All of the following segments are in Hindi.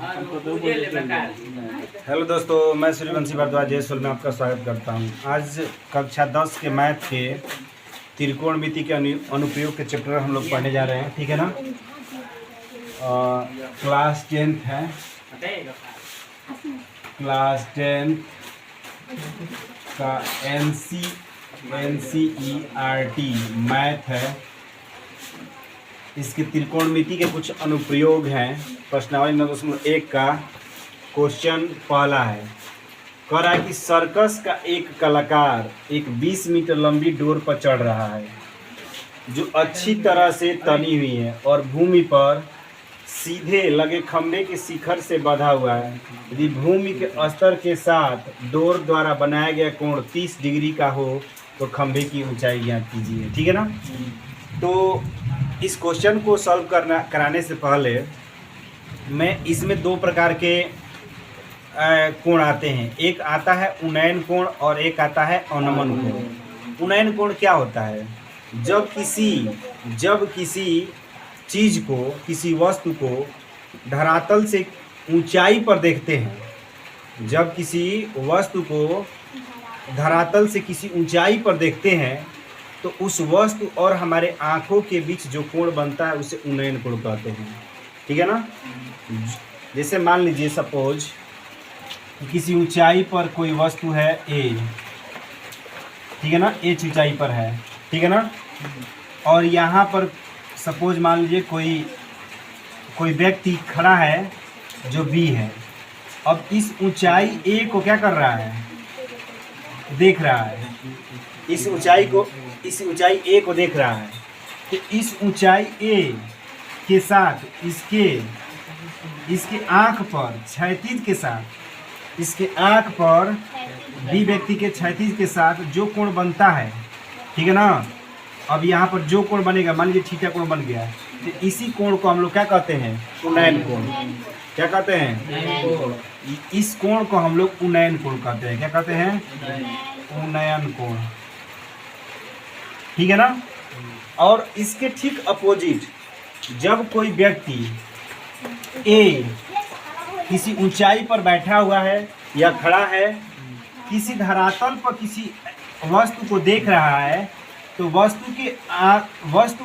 हेलो दोस्तों, मैं सूर्यवंशी भारद्वाज जयसोल में आपका स्वागत करता हूं। आज कक्षा 10 के मैथ के त्रिकोणमिति के अनुप्रयोग के चैप्टर हम लोग पढ़ने जा रहे हैं, ठीक है ना। क्लास 10th है, क्लास 10 का NCERT मैथ है। इसके त्रिकोणमिति के कुछ अनुप्रयोग हैं। प्रश्नावली 9.1 का क्वेश्चन पहला है, कह रहा है कि सर्कस का एक कलाकार एक 20 मीटर लंबी डोर पर चढ़ रहा है जो अच्छी तरह से तनी हुई है और भूमि पर सीधे लगे खंभे के शिखर से बंधा हुआ है। यदि भूमि के स्तर के साथ डोर द्वारा बनाया गया कोण 30 डिग्री का हो तो खंभे की ऊंचाई ज्ञात कीजिए, ठीक है ना। तो इस क्वेश्चन को सॉल्व कराने से पहले मैं इसमें दो प्रकार के कोण आते हैं। एक आता है उन्नयन कोण और एक आता है अवनमन कोण। उन्नयन कोण क्या होता है? जब किसी चीज़ को, किसी वस्तु को धरातल से ऊंचाई पर देखते हैं, जब किसी वस्तु को धरातल से किसी ऊंचाई पर देखते हैं तो उस वस्तु और हमारे आँखों के बीच जो कोण बनता है उसे उन्नयन कोण कहते हैं, ठीक है ना। जैसे मान लीजिए सपोज किसी ऊंचाई पर कोई वस्तु है ए, ठीक है ना, एच ऊंचाई पर है, ठीक है ना। और यहाँ पर सपोज मान लीजिए कोई व्यक्ति खड़ा है जो बी है। अब इस ऊंचाई ए को क्या कर रहा है? देख रहा है। इस ऊंचाई ए को देख रहा है। तो इस ऊंचाई ए के साथ इसके आँख पर क्षैतिज के साथ, इसके आँख पर बी व्यक्ति के क्षैतिज के साथ जो कोण बनता है, ठीक है ना। अब यहाँ पर जो कोण बनेगा, मान लीजिए थीटा कोण बन गया, तो इसी कोण को हम लोग क्या कहते हैं? उन्नयन कोण। क्या कहते हैं? इस कोण को हम लोग उन्नयन कोण कहते हैं। क्या कहते हैं? उन्नयन कोण, ठीक है ना। और इसके ठीक अपोजिट, जब कोई व्यक्ति ए किसी ऊंचाई पर बैठा हुआ है या खड़ा है, किसी धरातल पर किसी वस्तु को देख रहा है, तो वस्तु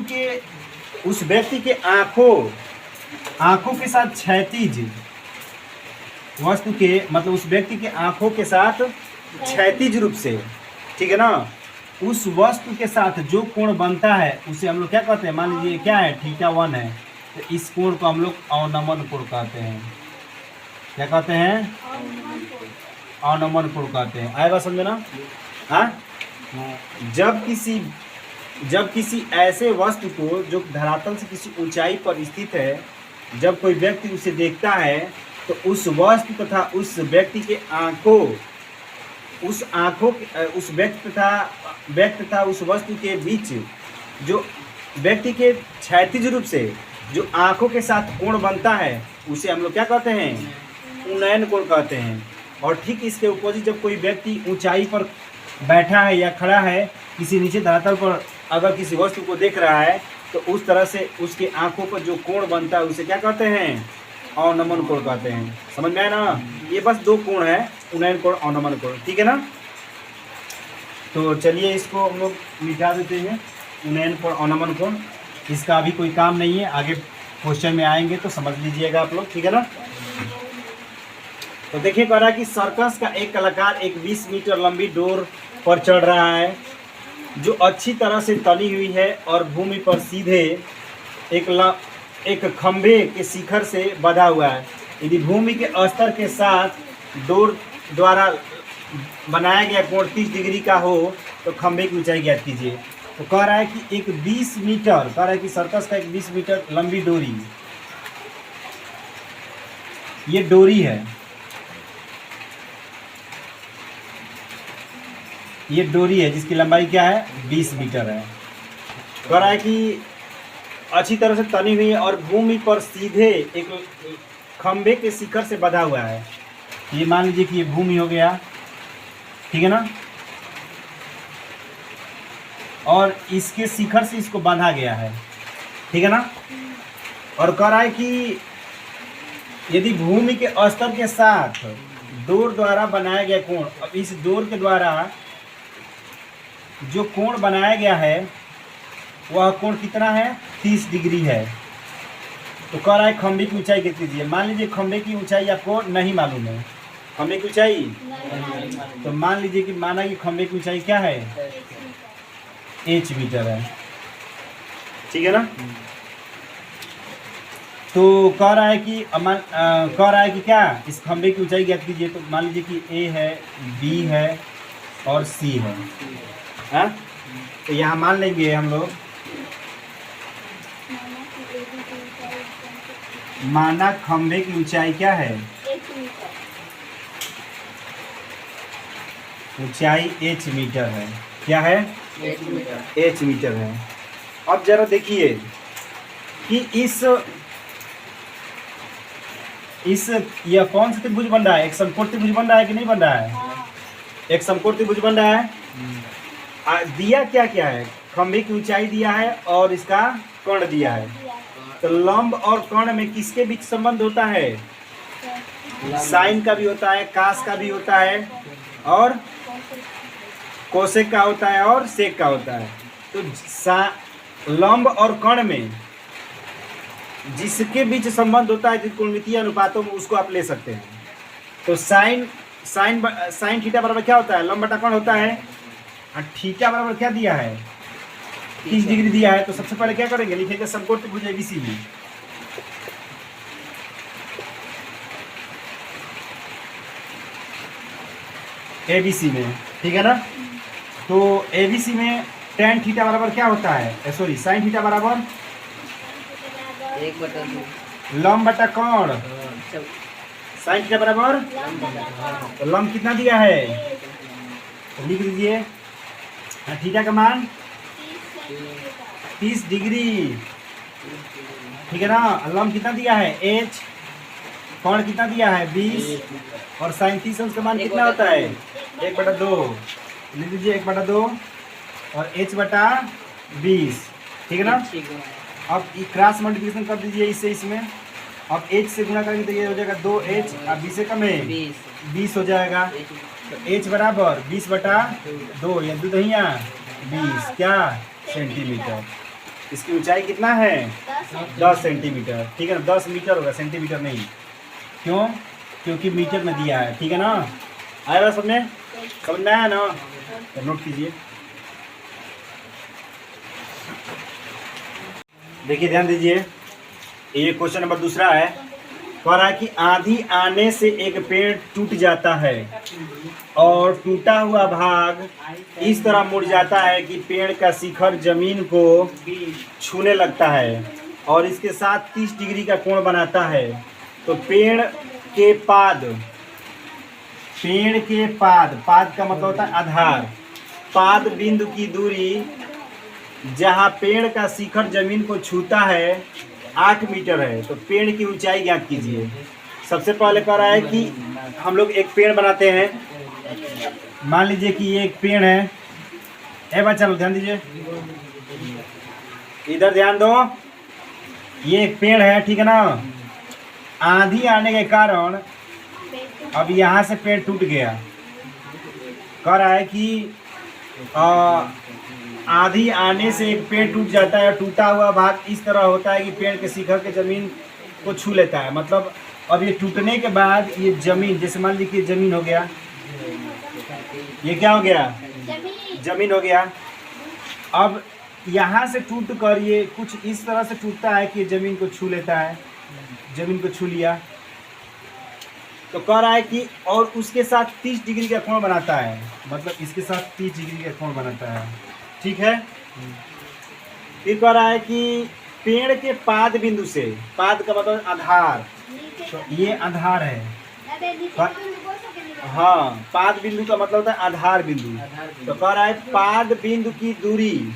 के उस व्यक्ति के आँखों के साथ क्षैतिज, वस्तु के मतलब उस व्यक्ति के आँखों के साथ क्षैतिज रूप से, ठीक है ना, उस वस्तु के साथ जो कोण बनता है उसे हम लोग क्या कहते हैं? मान लीजिए क्या है, थीटा 1 है, तो इस कोण को हम लोग अवनमन कोण कहते हैं। क्या कहते हैं? अवनमन कोण कहते हैं। आएगा समझे ना? हाँ, जब किसी ऐसे वस्तु को जो धरातल से किसी ऊंचाई पर स्थित है, जब कोई व्यक्ति उसे देखता है तो उस वस्तु तथा उस व्यक्ति के उस व्यक्ति तथा उस वस्तु के बीच जो व्यक्ति के क्षैतिज रूप से जो आँखों के साथ कोण बनता है उसे हम लोग क्या कहते हैं? उन्नयन कोण कहते हैं। और ठीक इसके अपोजिट, जब कोई व्यक्ति ऊंचाई पर बैठा है या खड़ा है, किसी नीचे धरातल पर अगर किसी वस्तु को देख रहा है, तो उस तरह से उसके आँखों पर जो कोण बनता है उसे क्या कहते हैं? अवनमन कोण कहते हैं। समझ में आया ना? ये बस दो कोण है, उन्नयन कोण, अवनमन कोण, ठीक है ना। तो चलिए इसको हम लोग मिटा देते हैं, उन्नयन कोण, अवनमन कोण। इसका अभी कोई काम नहीं है, आगे क्वेश्चन में आएंगे तो समझ लीजिएगा आप लोग, ठीक है ना। तो देखिए, कह रहा है कि सर्कस का एक कलाकार एक 20 मीटर लंबी डोर पर चढ़ रहा है जो अच्छी तरह से तनी हुई है और भूमि पर सीधे एक खंभे के शिखर से बंधा हुआ है। यदि भूमि के स्तर के साथ डोर द्वारा बनाया गया कोण 30 डिग्री का हो तो खंभे की ऊंचाई ज्ञात कीजिए। तो कह रहा है कि एक 20 मीटर, कह रहा है कि सर्कस का एक 20 मीटर लंबी डोरी, ये डोरी है, ये डोरी है जिसकी लंबाई क्या है? 20 मीटर है। कह रहा है कि अच्छी तरह से तनी हुई है और भूमि पर सीधे एक खंभे के शिखर से बंधा हुआ है। ये मान लीजिए कि ये भूमि हो गया, ठीक है ना, और इसके शिखर से इसको बांधा गया है, ठीक है ना। और कह रहा है कि यदि भूमि के स्तर के साथ डोर द्वारा बनाया गया कोण, अब इस डोर के द्वारा जो कोण बनाया गया है वह कोण कितना है, 30 डिग्री है। तो कह रहा है खंभे की ऊंचाई कितनी दी है। मान लीजिए खंभे की ऊंचाई आपको नहीं मालूम है, खंभे की ऊंचाई, तो मान लीजिए कि माना कि खंभे की ऊंचाई क्या है, h मीटर है, ठीक है ना। तो कह रहा है कि कह रहा है कि क्या, इस खंभे की ऊंचाई ज्ञात कीजिए। तो मान लीजिए कि A है, B है और C है, हाँ? तो यहाँ मान लेंगे हम लोग, माना खंभे की ऊंचाई क्या है, ऊंचाई h मीटर है। क्या है, h मीटर है। अब जरा देखिए कि इस यह कौन सा त्रिभुज बन रहा है, एक समकोण त्रिभुज बन रहा है कि नहीं बन रहा है, एक समकोण त्रिभुज बन रहा है। दिया क्या क्या है, खंभे की ऊंचाई दिया है और इसका कोण दिया है। तो लंब और कोण में किसके बीच संबंध होता है, साइन का भी होता है, कास का भी होता है और कोसेक का होता है और सेक का होता है। तो लंब और कोण में जिसके बीच संबंध होता है त्रिकोणमितीय अनुपातों में, उसको आप ले सकते हैं। तो साइन थीटा बराबर क्या होता है, लंब बटा कोण होता है, और थीटा बराबर क्या दिया है, 30 डिग्री दिया है। तो सबसे पहले क्या करेंगे, लिखेंगे समकोण त्रिभुज एबीसी में। एबीसी में, ठीक है ना। तो एबीसी में tan थीटा बराबर क्या होता है, सॉरी साइन थीटा बराबर 1/2 लंब बटा कोण, साइन थीटा बराबर, तो लंब कितना दिया है, तो लिख दीजिए थीटा का मान 30 डिग्री, ठीक है ना। लंब कितना दिया है h, कोण कितना दिया है 20 और साइन 30 का मान कितना होता है 1/2, लिख दीजिए 1/2 और h/20, ठीक है ना। अब क्रॉस मल्टीप्लिकेशन कर दीजिए इससे इसमें, अब h से गुणा करेंगे तो ये हो जाएगा 2h और 20 से कम है 20 हो जाएगा। तो h बराबर 20/2 या 2 दहिया 20 क्या सेंटीमीटर। इसकी ऊंचाई कितना है 10 सेंटीमीटर, ठीक है ना। 10 मीटर होगा, सेंटीमीटर नहीं, क्यों, क्योंकि मीटर में दिया है, ठीक है ना। आएगा समझ में आया ना, तो नोट कीजिए। देखिए ध्यान दीजिए, ये क्वेश्चन नंबर दूसरा है। कह रहा है कि आंधी आने से एक पेड़ टूट जाता है और टूटा हुआ भाग इस तरह मुड़ जाता है कि पेड़ का शिखर जमीन को छूने लगता है और इसके साथ 30 डिग्री का कोण बनाता है। तो पेड़ के पाद का मतलब होता है आधार, पाद बिंदु की दूरी जहाँ पेड़ का शिखर जमीन को छूता है 8 मीटर है। तो पेड़ की ऊंचाई ज्ञात कीजिए। सबसे पहले कह रहा है कि हम लोग एक पेड़ बनाते हैं, मान लीजिए कि ये एक पेड़ है। बच्चा लोग ध्यान दीजिए, इधर ध्यान दो, ये एक पेड़ है, ठीक है ना। आंधी आने के कारण अब यहाँ से पेड़ टूट गया। कह रहा है कि आंधी आने से एक पेड़ टूट जाता है और टूटा हुआ भाग इस तरह होता है कि पेड़ के शिखर के जमीन को छू लेता है। मतलब अब ये टूटने के बाद ये जमीन, जैसे मान लीजिए कि जमीन हो गया, ये क्या हो गया, जमीन हो गया। अब यहाँ से टूट कर ये कुछ इस तरह से टूटता है कि जमीन को छू लेता है, जमीन को छू लिया। तो कह रहा है कि और उसके साथ 30 डिग्री का कोण बनाता है, मतलब इसके साथ 30 डिग्री का कोण बनाता है, ठीक है। फिर कह रहा है कि पेड़ के पाद बिंदु से, पाद का मतलब आधार, तो ये आधार है। हाँ, पाद बिंदु का मतलब होता है आधार बिंदु। तो कह रहा है पाद बिंदु की दूरी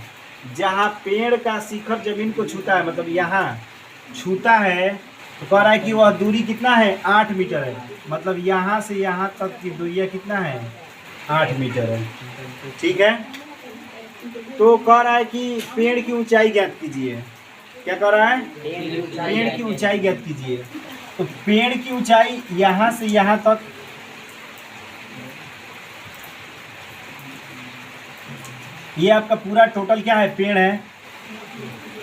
जहाँ पेड़ का शिखर जमीन को छूता है, मतलब यहाँ छूता है, तो कह रहा है कि वह दूरी कितना है 8 मीटर है। मतलब यहाँ से यहाँ तक की दूरी कितना है 8 मीटर है, ठीक है। तो कह रहा है कि पेड़ की ऊंचाई ज्ञात कीजिए। क्या कह रहा है, पेड़ की ऊंचाई ज्ञात कीजिए। तो पेड़ की ऊंचाई यहां से यहां तक, ये आपका पूरा टोटल क्या है, पेड़ है।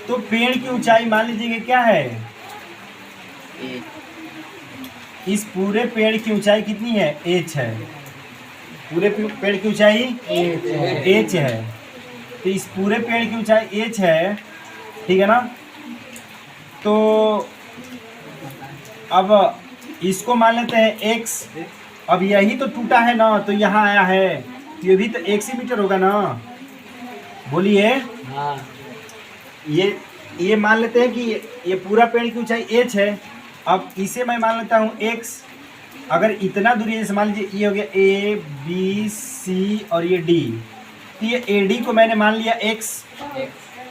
तो पेड़ की ऊंचाई मान लीजिए क्या है, इस पूरे पेड़ की ऊंचाई कितनी है, h है। पूरे पेड़ की ऊंचाई h है। तो इस पूरे पेड़ की ऊंचाई h है, ठीक है ना। तो अब इसको मान लेते हैं x। अब यही तो टूटा है ना, तो यहाँ आया है, तो ये भी तो x ही मीटर होगा ना, बोलिए। हाँ। ये मान लेते हैं कि ये पूरा पेड़ की ऊंचाई h है। अब इसे मैं मान लेता हूँ x। अगर इतना दूरी जैसे मान लीजिए ये हो गया a b c और ये d, तो ये AD को मैंने मान लिया x।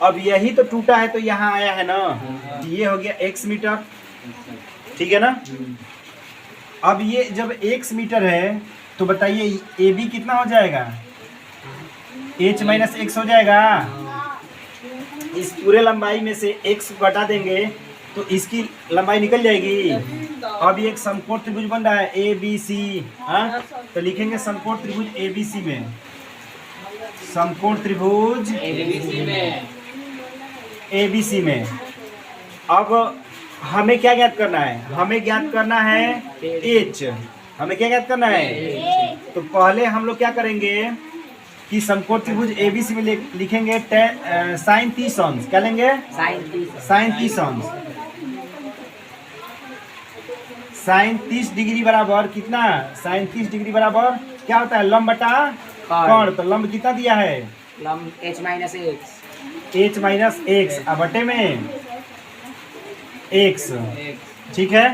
अब यही तो टूटा है, तो यहाँ आया है ना, तो ये हो गया x मीटर, ठीक है ना। अब ये जब x मीटर है तो बताइए AB कितना हो जाएगा, h माइनस x हो जाएगा। इस पूरे लंबाई में से x घटा देंगे तो इसकी लंबाई निकल जाएगी। अब ये एक समकोण त्रिभुज बन रहा है ABC, हाँ, तो लिखेंगे समकोण त्रिभुज ABC में, समकोण त्रिभुज ABC में। अब हमें क्या ज्ञात करना है, हमें ज्ञात करना है h। हमें क्या ज्ञात करना है, तो पहले हम लोग क्या करेंगे कि समकोण त्रिभुज ABC में लिखेंगे साइन 30 अंश। क्या लेंगे, साइन 30 अंश। साइन 30 डिग्री बराबर कितना, साइन 30 डिग्री बराबर क्या होता है, लंब बटा कोण। तो लंब कितना दिया है, लंब h माइनस x अब बटे में x, ठीक है।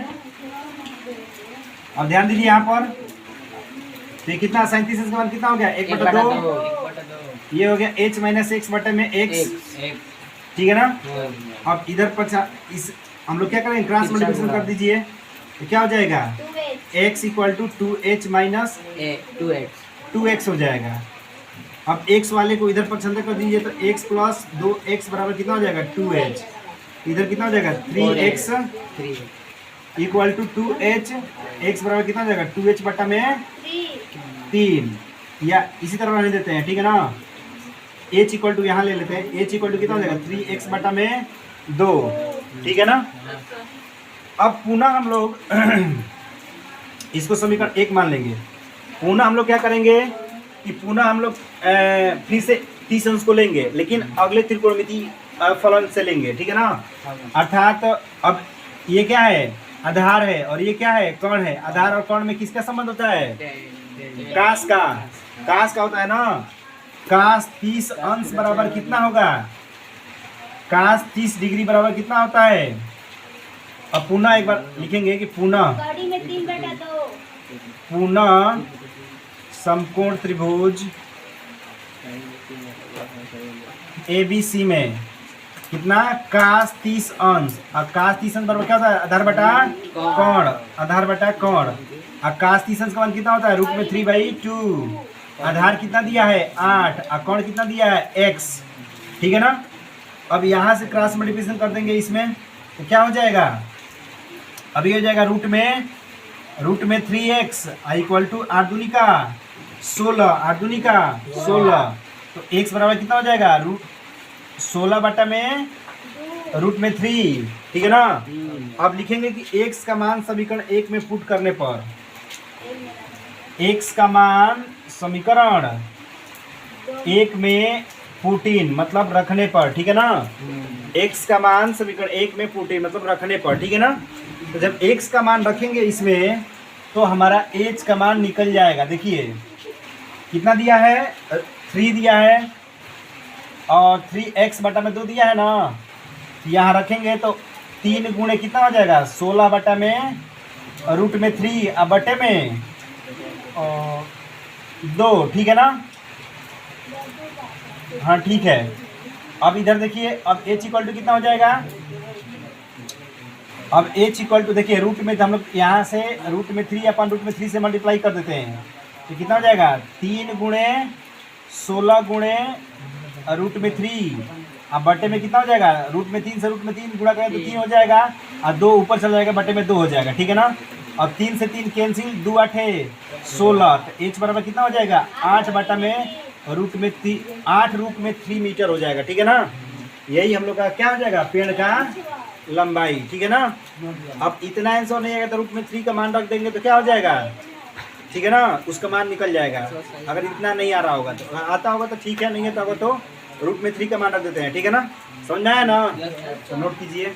अब ध्यान दीजिए यहाँ पर, तो ये कितना, साइन 30 का मान कितना हो गया, 1/2। ये हो गया h माइनस x बटे में x, ठीक है ना। अब इधर पर इस हम लोग क्या करेंगे, क्रॉस मल्टीप्लिकेशन कर दीजिए, तो क्या हो जाएगा, x equal to 2h minus 2x हो जाएगा। अब x वाले को इधर पर छंद कर दीजिए, तो x प्लस 2x बराबर कितना हो जाएगा, 2h। इधर कितना हो जाएगा, 3x equal to 2h। x बराबर कितना हो जाएगा, 2h बटा में 3, या इसी तरह रहने देते हैं, ठीक है ना। h इक्वल टू यहाँ ले लेते हैं, h इक्वल टू कितना हो जाएगा, 3x बटा में 2, ठीक है ना। अब पुनः हम लोग इसको समीकरण 1 मान लेंगे। पुनः हम लोग क्या करेंगे कि पुनः हम लोग फिर से 30 अंश को लेंगे, लेकिन अगले त्रिकोणमिति फलन से लेंगे, ठीक है ना। अर्थात अब ये क्या है, आधार है, और ये क्या है, कर्ण है। आधार और कर्ण में किसका संबंध होता है, काश का होता है ना। काश 30 अंश बराबर कितना होगा, काश 30 डिग्री बराबर कितना होता है। अब पुनः एक बार लिखेंगे कि पुनः समकोण त्रिभुज ABC में कितना, काश 30 अंश। और काश 30 अंश बराबर क्या होता है, आधार बटा कोण, आधार बटा कोण। और काश 30 अंश का मान कितना होता है, √3/2। आधार कितना दिया है, 8, और कोण कितना दिया है, x, ठीक है ना। अब यहाँ से क्रॉस मल्टीप्लिकेशन कर देंगे इसमें, तो क्या हो जाएगा, अभी हो जाएगा रूट में 3x इक्वल टू 8 दूनी का 16, 8 दूनी का 16। तो x बराबर कितना हो जाएगा, √16 बटा में √3, ठीक है ना। अब लिखेंगे कि x का मान समीकरण 1 में पुट करने पर, x का मान समीकरण 1 में पुट इन मतलब रखने पर, ठीक है ना। x का मान समीकरण 1 में पुट इन मतलब रखने पर, ठीक है ना। तो जब x का मान रखेंगे इसमें, तो हमारा h का मान निकल जाएगा। देखिए कितना दिया है, 3 दिया है, और 3x बटा में 2 दिया है ना। यहाँ रखेंगे तो 3 गुणे कितना हो जाएगा, 16 बटा में √3 अब बटे में 2, ठीक है ना। हाँ ठीक है। अब इधर देखिए, अब h इक्वल टू कितना हो जाएगा, अब h इक्वल टू देखिए रूट में, तो हम लोग यहाँ से √3 अपन √3 से मल्टीप्लाई कर देते हैं, तो कितना हो जाएगा, 3 गुणे 16 गुणे √3 अब बटे में कितना हो जाएगा, रूट में 3 से रूट में 3 गुणा करें तो 3 हो जाएगा, और 2 ऊपर चला जाएगा, बटे में 2 हो जाएगा, ठीक है ना। अब 3 से 3 कैंसिल, 2 8 16, तो h बराबर कितना हो जाएगा 8 बटा में रूट में 8 रूट में 3 मीटर हो जाएगा, ठीक है ना। यही हम लोग का क्या हो जाएगा, पेड़ का लंबाई, ठीक है ना। अब इतना आंसर नहीं आएगा तो रूट में 3 का मान रख देंगे तो क्या हो जाएगा, ठीक है ना, उसका मान निकल जाएगा। अगर इतना नहीं आ रहा होगा तो, आता होगा तो ठीक है, नहीं आता होगा तो रूट में 3 का मान रख देते हैं, ठीक है ना। समझ में आया ना, तो नोट कीजिए।